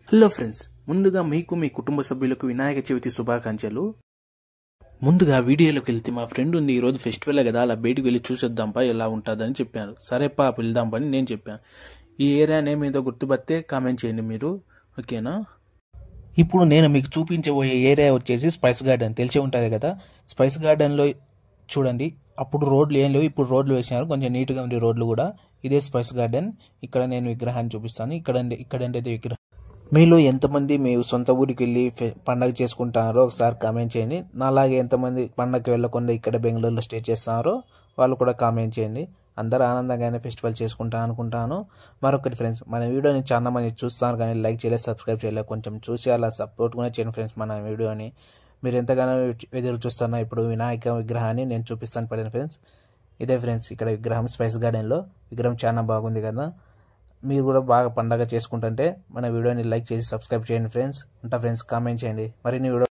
Hello friends, ముందుగా మీకు మీ కుటుంబ సభ్యులకు వినాయక చవితి శుభాకాంక్షలు. ముందుగా వీడియోలోకి వెళ్తే మా ఫ్రెండ్ ఉంది, ఈరోజు ఫెస్టివల్ కదా, అలా బయటికి వెళ్ళి చూసేద్దాంపా ఎలా ఉంటుందని చెప్పాను. సరేపా వెళ్దాం పని నేను చెప్పాను. ఈ ఏరియా నేమ్ ఏదో గుర్తుపడితే కామెంట్ చేయండి మీరు, ఓకేనా? ఇప్పుడు నేను మీకు చూపించబోయే ఏరియా వచ్చేసి స్పైస్ గార్డెన్, తెలిసే ఉంటుంది కదా. స్పైస్ గార్డెన్లో చూడండి, అప్పుడు రోడ్లు ఏం లేవు, ఇప్పుడు రోడ్లు వేసినారు, కొంచెం నీట్గా ఉంది రోడ్లు కూడా. ఇదే స్పైస్ గార్డెన్. ఇక్కడ నేను విగ్రహాన్ని చూపిస్తాను. ఇక్కడంటే విగ్రహం. మీలో ఎంతమంది మీ సొంత ఊరికి వెళ్ళి పండగ చేసుకుంటారో ఒకసారి కామెంట్ చేయండి. నాలాగే ఎంతమంది పండగకి వెళ్ళకుండా ఇక్కడ బెంగళూరులో స్టే చేస్తున్నారో వాళ్ళు కూడా కామెంట్ చేయండి. అందరూ ఆనందంగానే ఫెస్టివల్ చేసుకుంటా అనుకుంటాను. మరొకటి ఫ్రెండ్స్, మన వీడియోని చాలా మంది చూస్తున్నారు కానీ లైక్ చేయలేదు, సబ్స్క్రైబ్ చేయలేదు. కొంచెం చూసి అలా సపోర్ట్ కూడా చేయండి ఫ్రెండ్స్. మన వీడియోని మీరు ఎంతగానో ఎదురు చూస్తున్నా ఇప్పుడు వినాయక విగ్రహాన్ని నేను చూపిస్తాను పడిన ఫ్రెండ్స్. ఇదే ఫ్రెండ్స్ ఇక్కడ విగ్రహం, స్పైస్ గార్డెన్లో విగ్రహం చాలా బాగుంది కదా. మీరు కూడా బాగా పండగ చేసుకుంటుంటే మన వీడియోని లైక్ చేసి సబ్స్క్రైబ్ చేయండి ఫ్రెండ్స్. ఉంటా ఫ్రెండ్స్, కామెంట్ చేయండి మరిన్ని వీడియో